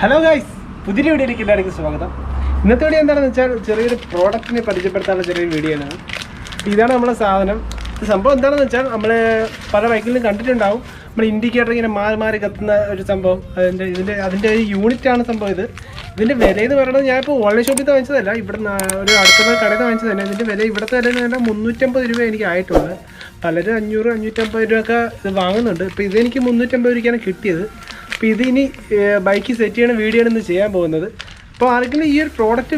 Hello guys, പുതിയ വീഡിയോയിലേക്ക് എല്ലാവർക്കും സ്വാഗതം. ഇന്നത്തെ വീഡിയോ എന്താണെന്ന് വെച്ചാൽ ചെറിയൊരു പ്രോഡക്റ്റിനെ പരിചയപ്പെടുത്താനുള്ള ചെറിയൊരു വീഡിയോ ആണ്. ഇതാണ് നമ്മുടെ സാധനം. സംഭവം എന്താണെന്ന് വെച്ചാൽ നമ്മൾ പല ബൈക്കിലും കണ്ടിട്ടുണ്ടാവും. നമ്മൾ ഇൻഡിക്കേറ്റർ ഇങ്ങനെ മാറി മാറി കത്തുന്ന ഒരു സംഭവം. അതിൻ്റെ ഒരു യൂണിറ്റാണ് സംഭവം. ഇതിൻ്റെ വില എന്ന് പറയുന്നത് ഞാനിപ്പോൾ ഓൺലൈൻ ഷോപ്പിൽ നിന്ന് വാങ്ങിച്ചതല്ല, ഇവിടെ ഒരു അടുത്തുള്ള കടയിൽ നിന്ന് വാങ്ങിച്ചത് തന്നെ. ഇതിൻ്റെ വില ഇവിടുത്തെ വില എന്ന് പറഞ്ഞാൽ 350 രൂപ എനിക്ക് ആയിട്ടുള്ളത്. പലരും 500-550 രൂപയൊക്കെ ഇത് വാങ്ങുന്നുണ്ട്. ഇപ്പോൾ ഇതെനിക്ക് 350 രൂപയ്ക്കാണ് കിട്ടിയത്. അപ്പോൾ ഇതിനി ബൈക്ക് സെറ്റ് ചെയ്യണ വീഡിയോ ആണ് ഇന്ന് ചെയ്യാൻ പോകുന്നത്. അപ്പോൾ ആർക്കെങ്കിലും ഈ ഒരു പ്രോഡക്റ്റ്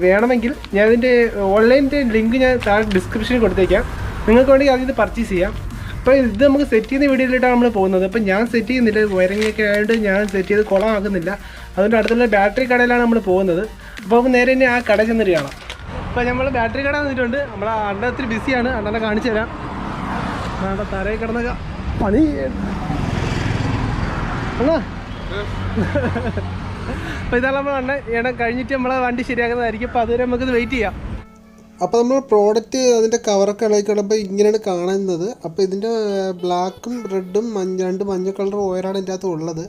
വേണമെങ്കിൽ ഞാൻ ഇതിൻ്റെ ഓൺലൈനിൻ്റെ ലിങ്ക് ഞാൻ താഴെ ഡിസ്ക്രിപ്ഷനിൽ കൊടുത്തേക്കാം. നിങ്ങൾക്ക് വേണമെങ്കിൽ അതിൽ പർച്ചേസ് ചെയ്യാം. അപ്പോൾ ഇത് നമുക്ക് സെറ്റ് ചെയ്യുന്ന വീഡിയോയിലിട്ടാണ് നമ്മൾ പോകുന്നത്. അപ്പോൾ ഞാൻ സെറ്റ് ചെയ്യുന്നില്ല, വയറിങ്ങൊക്കെ ആയതുകൊണ്ട് ഞാൻ സെറ്റ് ചെയ്ത് കുളമാക്കുന്നില്ല. അതുകൊണ്ട് അടുത്തുള്ള ബാറ്ററി കടയിലാണ് നമ്മൾ പോകുന്നത്. അപ്പോൾ നേരെ തന്നെ ആ കട ചെന്നിട്ട് കാണാം. അപ്പോൾ നമ്മൾ ബാറ്ററി കട വന്നിട്ടുണ്ട്. നമ്മൾ അണ്ണ ഒത്തിരി ബിസിയാണ്, അണ്ണനെ കാണിച്ചു തരാം. അണ്ണാ തറയിൽ കിടന്ന പണി അണ്ണാ. അപ്പോൾ ഇതാണ് നമ്മൾ അണ്ണ കഴിഞ്ഞിട്ട് നമ്മളെ വണ്ടി ശരിയാക്കുന്നതായിരിക്കും. അപ്പോൾ അതുവരെ നമുക്കിത് വെയിറ്റ് ചെയ്യാം. അപ്പോൾ നമ്മൾ പ്രോഡക്റ്റ് അതിൻ്റെ കവറൊക്കെ ഇളകിക്കിടുമ്പോൾ ഇങ്ങനെയാണ് കാണുന്നത്. അപ്പോൾ ഇതിൻ്റെ ബ്ലാക്കും റെഡും രണ്ട് മഞ്ഞ കളർ വയറാണ് ഇതിൻ്റെ അകത്ത് ഉള്ളത്.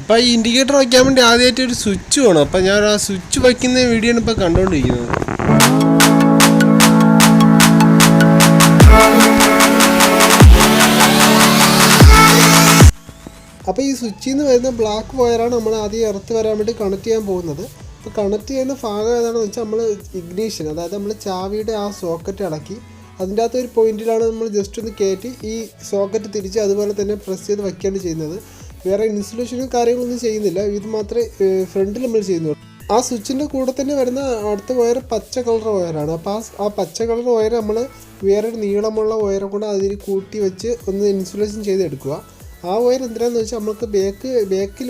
അപ്പോൾ ഈ ഇൻഡിക്കേറ്റർ വയ്ക്കാൻ വേണ്ടി ആദ്യമായിട്ട് ഒരു സ്വിച്ച് വേണം. അപ്പോൾ ഞാൻ ആ സ്വിച്ച് വയ്ക്കുന്ന വീഡിയോ ആണ് ഇപ്പോൾ കണ്ടുകൊണ്ടിരിക്കുന്നത്. അപ്പോൾ ഈ സ്വിച്ചിൽ നിന്ന് വരുന്ന ബ്ലാക്ക് വയറാണ് നമ്മൾ ആദ്യം ഇറത്ത് വരാൻ വേണ്ടി കണക്ട് ചെയ്യാൻ പോകുന്നത്. അപ്പോൾ കണക്ട് ചെയ്യുന്ന ഭാഗം ഏതാണെന്ന് വെച്ചാൽ നമ്മൾ ഇഗ്നീഷൻ, അതായത് നമ്മൾ ചാവിയുടെ ആ സോക്കറ്റ് ഇളക്കി അതിൻ്റെ അകത്ത് ഒരു പോയിന്റിലാണ് നമ്മൾ ജസ്റ്റ് ഒന്ന് കയറ്റി ഈ സോക്കറ്റ് തിരിച്ച് അതുപോലെ തന്നെ പ്രസ് ചെയ്ത് വയ്ക്കുകയാണ് ചെയ്യുന്നത്. വേറെ ഇൻസുലേഷനും കാര്യങ്ങളൊന്നും ചെയ്യുന്നില്ല. ഇത് മാത്രമേ ഫ്രണ്ടിൽ നമ്മൾ ചെയ്യുന്നുള്ളൂ. ആ സ്വിച്ചിൻ്റെ കൂടെ തന്നെ വരുന്ന അടുത്ത വയർ പച്ച കളർ വയറാണ്. അപ്പോൾ ആ പച്ച കളർ വയർ നമ്മൾ വേറൊരു നീളമുള്ള വയറെ കൊണ്ട് അതിൽ കൂട്ടി വെച്ച് ഒന്ന് ഇൻസുലേഷൻ ചെയ്തെടുക്കുക. ആ വയർ എന്തിനാന്ന് വെച്ചാൽ നമുക്ക് ബാക്കിൽ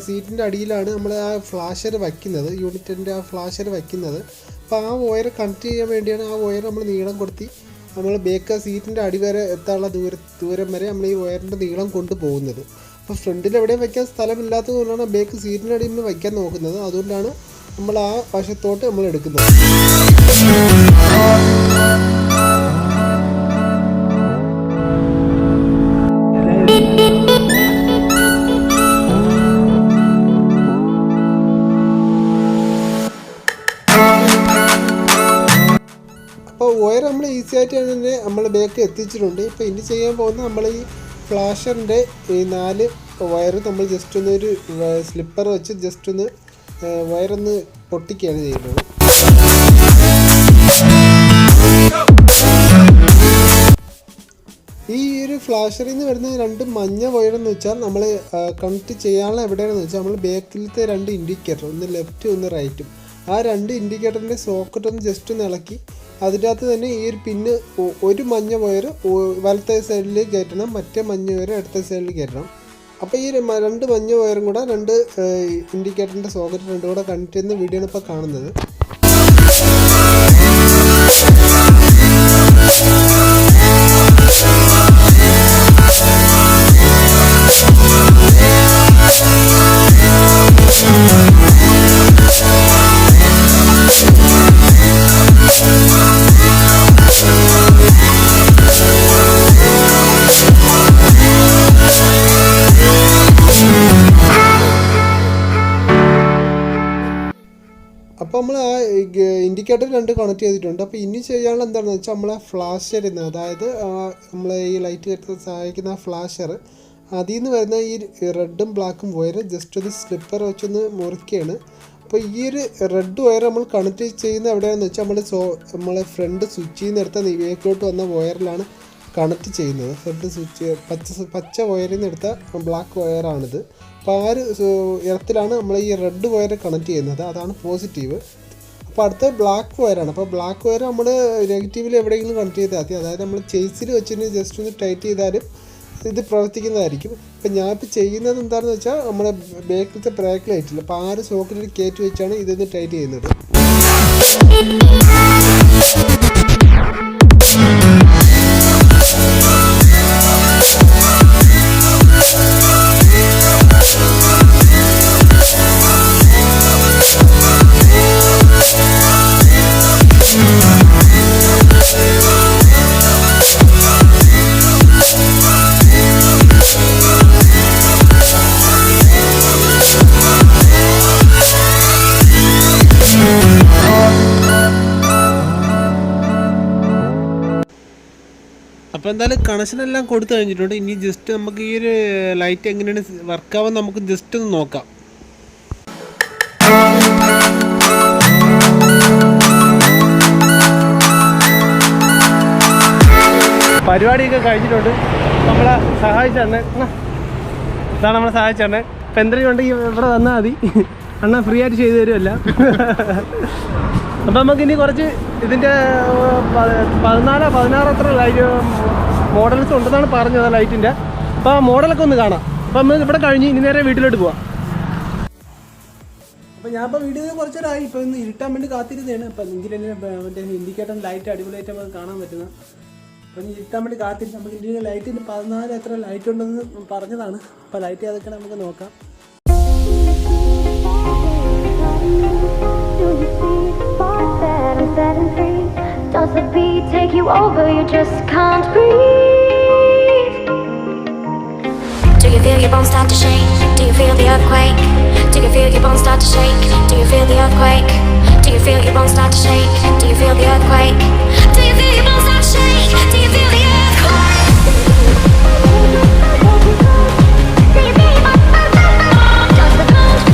സീറ്റിൻ്റെ അടിയിലാണ് നമ്മൾ ആ ഫ്ലാഷർ വയ്ക്കുന്നത്, യൂണിറ്റിൻ്റെ ആ ഫ്ലാഷർ വയ്ക്കുന്നത്. അപ്പോൾ ആ വയർ കണക്ട് ചെയ്യാൻ വേണ്ടിയാണ് ആ വയർ നമ്മൾ നീളം കൊടുത്തി നമ്മൾ ബാക്ക് സീറ്റിൻ്റെ അടി വരെ എത്താനുള്ള ദൂരം വരെ നമ്മൾ ഈ വയറിൻ്റെ നീളം കൊണ്ടുപോകുന്നത്. അപ്പോൾ ഫ്രണ്ടിൽ എവിടെയും വയ്ക്കാൻ സ്ഥലമില്ലാത്തത് കൊണ്ടാണ് ബാക്ക് സീറ്റിൻ്റെ അടിയിൽ നിന്ന് വയ്ക്കാൻ നോക്കുന്നത്. അതുകൊണ്ടാണ് നമ്മൾ ആ വശത്തോട്ട് നമ്മൾ എടുക്കുന്നത്. അപ്പോൾ വയർ നമ്മൾ ഈസി ആയിട്ട് തന്നെ നമ്മൾ ബാക്ക് എത്തിച്ചിട്ടുണ്ട്. ഇപ്പോൾ ഇനി ചെയ്യാൻ പോകുന്നത് നമ്മൾ ഈ ഫ്ലാഷറിൻ്റെ ഈ 4 വയർ നമ്മൾ ജസ്റ്റ് ഒന്ന് ഒരു സ്ലിപ്പർ വെച്ച് ജസ്റ്റ് ഒന്ന് വയറൊന്ന് പൊട്ടിക്കുകയാണ് ചെയ്യുന്നത്. ഈ ഒരു ഫ്ലാഷറിൽ നിന്ന് വരുന്ന 2 മഞ്ഞ വയറെന്ന് വെച്ചാൽ നമ്മൾ കണക്ട് ചെയ്യാനുള്ള എവിടെയാണെന്ന് വെച്ചാൽ നമ്മൾ ബാക്കിലത്തെ 2 ഇൻഡിക്കേറ്റർ, ഒന്ന് ലെഫ്റ്റും ഒന്ന് റൈറ്റും, ആ 2 ഇൻഡിക്കേറ്ററിൻ്റെ സോക്കറ്റ് ഒന്ന് ജസ്റ്റ് ഒന്ന് ഇളക്കി അതിൻ്റെ അകത്ത് തന്നെ ഈ ഒരു പിന്ന് ഒരു മഞ്ഞ വയർ വലത്തെ സൈഡിൽ കയറ്റണം, മറ്റേ മഞ്ഞ വയർ അടുത്ത സൈഡിൽ കയറ്റണം. അപ്പോൾ ഈ 2 മഞ്ഞ വയറും കൂടെ 2 ഇൻഡിക്കേറ്ററിൻ്റെ സോക്കറ്റ് 2 കൂടെ കണക്ട് ചെയ്യുന്ന വീഡിയോ ആണ് ഇപ്പോൾ കാണുന്നത്. അപ്പോൾ നമ്മൾ ആ ഇൻഡിക്കേറ്റർ 2 കണക്ട് ചെയ്തിട്ടുണ്ട്. അപ്പോൾ ഇനി ചെയ്യാനുള്ള എന്താണെന്ന് വെച്ചാൽ നമ്മൾ ആ ഫ്ലാഷർ, അതായത് നമ്മൾ ഈ ലൈറ്റ് കയറ്റാൻ സഹായിക്കുന്ന ആ ഫ്ലാഷർ, അതിൽ നിന്ന് വരുന്ന ഈ റെഡും ബ്ലാക്കും വയർ ജസ്റ്റ് ഒന്ന് സ്ലിപ്പർ വെച്ചൊന്ന് മുറിക്കുകയാണ്. അപ്പോൾ ഈ ഒരു റെഡ് വയർ നമ്മൾ കണക്ട് ചെയ്യുന്ന എവിടെയാണെന്ന് വെച്ചാൽ നമ്മൾ ഫ്രണ്ട് സ്വിച്ചിൽ നിന്ന് എടുത്ത വേക്കിലോട്ട് വന്ന വയറിലാണ് കണക്ട് ചെയ്യുന്നത്. ഫ്രണ്ട് സ്വിച്ച് പച്ച വയറിൽ നിന്ന് എടുത്ത ബ്ലാക്ക് വയറാണിത്. അപ്പോൾ ആ ഒരു ഇടത്തിലാണ് നമ്മൾ ഈ റെഡ് വയർ കണക്ട് ചെയ്യുന്നത്, അതാണ് പോസിറ്റീവ്. അപ്പോൾ അടുത്ത ബ്ലാക്ക് വയറാണ്. അപ്പോൾ ബ്ലാക്ക് വയർ നമ്മൾ നെഗറ്റീവിൽ എവിടെയെങ്കിലും കണക്ട് ചെയ്താൽ മതി. അതായത് നമ്മൾ ചേസിൽ വെച്ചിട്ട് ജസ്റ്റ് ഒന്ന് ടൈറ്റ് ചെയ്താലും ഇത് പ്രവർത്തിക്കുന്നതായിരിക്കും. ഇപ്പം ഞാനിപ്പോൾ ചെയ്യുന്നത് എന്താണെന്ന് വെച്ചാൽ നമ്മുടെ ബാക്കിലത്തെ ബ്രേക്ക് ലൈറ്റില്ല, അപ്പോൾ ആ ഒരു സോക്കറ്റിൽ കയറ്റി വെച്ചാണ് ഇതൊന്ന് ടൈറ്റ് ചെയ്യുന്നത്. അപ്പോൾ എന്തായാലും കണക്ഷനെല്ലാം കൊടുത്തു കഴിഞ്ഞിട്ടുണ്ട്. ഇനി ജസ്റ്റ് നമുക്ക് ഈ ഒരു ലൈറ്റ് എങ്ങനെയാണ് വർക്കാവാൻ നമുക്ക് ജസ്റ്റ് ഒന്ന് നോക്കാം. പരിപാടിയൊക്കെ കഴിഞ്ഞിട്ടുണ്ട്. നമ്മളെ സഹായിച്ചണ്ണൻ, ഇതാണ് നമ്മളെ സഹായിച്ചണ്ണൻ. ഇപ്പം എന്തെങ്കിലും ഉണ്ടെങ്കിൽ ഇവിടെ വന്നാൽ മതി, അണ്ണൻ ഫ്രീ ആയിട്ട് ചെയ്തു തരുമല്ല. അപ്പം നമുക്കിനി കുറച്ച് ഇതിൻ്റെ 16 അത്ര ലൈറ്റ് മോഡൽസ് ഉണ്ടെന്നാണ് പറഞ്ഞത് ലൈറ്റിൻ്റെ. അപ്പോൾ ആ മോഡലൊക്കെ ഒന്ന് കാണാം. അപ്പം നമ്മൾ ഇവിടെ കഴിഞ്ഞ് ഇനി നേരെ വീട്ടിലോട്ട് പോവാം. അപ്പോൾ ഞാൻ ഇപ്പോൾ വീഡിയോ കുറച്ചൊരായി, ഇപ്പോൾ ഇന്ന് ഇരുട്ടാൻ വേണ്ടി കാത്തിരുന്നതാണ്. അപ്പം എങ്കിൽ മറ്റേ ഇൻഡിക്കേറ്റർ ലൈറ്റ് അടിപൊളിയായിട്ട് നമുക്ക് കാണാൻ പറ്റുന്നത്. അപ്പം ഇനി ഇരുട്ടാൻ വേണ്ടി കാത്തിരുന്ന് നമുക്ക് ഇന്ത്യയിലെ ലൈറ്റിന് 14 എത്ര ലൈറ്റ് ഉണ്ടെന്ന് പറഞ്ഞതാണ്. അപ്പോൾ ലൈറ്റ് അതൊക്കെ നമുക്ക് നോക്കാം. Does the beat take you over? You just can't breathe. Do you feel your bones start to shake? Do you feel the earthquake? Do you feel your bones start to shake? Do you feel the earthquake? Do you feel your bones start to shake? Do you feel the earthquake? Do you feel your bones start to shake? Do you feel the earthquake? Do you feel your bones? Does the bones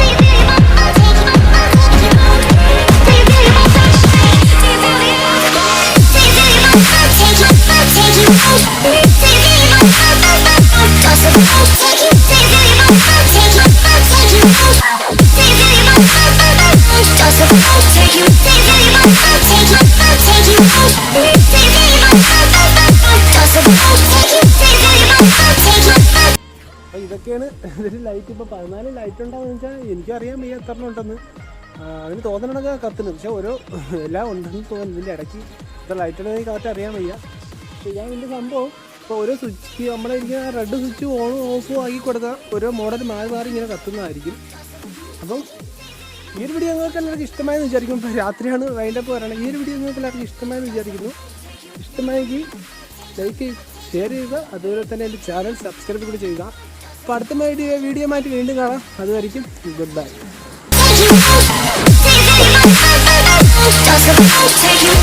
take you? Do you feel your bones take you? Do you feel your bones start to shake? Do you feel the earthquake? Do you feel your bones take you? Take you out? Do you feel your bones? Does the bones take you? Do you feel your bones take you? Take you out? Do you feel your bones? Does the bones take you? Do you feel your bones take you? Take you out? Do you feel your bones? Does the bones take you? Do you feel your bones take you? അപ്പോൾ ഇതൊക്കെയാണ് ഇതിൽ light. ഇപ്പോൾ 14 light ഉണ്ടാകുമെന്ന് വെച്ചാൽ എനിക്കറിയാൻ വയ്യ എത്ര ഉണ്ടെന്ന്. അതിന് തോന്നണൊക്കെ കത്തുന്നു, പക്ഷെ ഓരോ എല്ലാം ഉണ്ടെന്ന് തോന്നുന്നു. ഇതിൻ്റെ ഇടയ്ക്ക് ഇത്ര ലൈറ്റ് ഉണ്ടെങ്കിൽ കറക്റ്റ് അറിയാൻ വയ്യ. അപ്പോൾ ഇതാണ് ഇതിൻ്റെ സംഭവം. ഇപ്പോൾ ഓരോ സ്വിച്ച് നമ്മളെനിക്ക് റെഡ് സ്വിച്ച് ഓണും ഓഫും ആക്കി കൊടുത്താൽ ഓരോ മോഡൽ മാറി മാറി ഇങ്ങനെ കത്തുന്നതായിരിക്കും. അപ്പം ഈ ഒരു വീഡിയോ നിങ്ങൾക്ക് എല്ലാവർക്കും ഇഷ്ടമായെന്ന് വിചാരിക്കും. ഇപ്പോൾ രാത്രിയാണ് വൈൻഡപ്പ് പറയണം. ഈ ഒരു വീഡിയോ നിങ്ങൾക്ക് എല്ലാവർക്കും ഇഷ്ടമായെന്ന് വിചാരിക്കുന്നു. ഇഷ്ടമായെങ്കിൽ ലൈക്ക് ഷെയർ ചെയ്യുക, അതുപോലെ തന്നെ എൻ്റെ ചാനൽ സബ്സ്ക്രൈബ് കൂടി ചെയ്യുക. അപ്പോൾ അടുത്ത വീഡിയോ ആയിട്ട് വീണ്ടും കാണാം. അതുവരെയ്ക്കും good bye. Does the bones take you?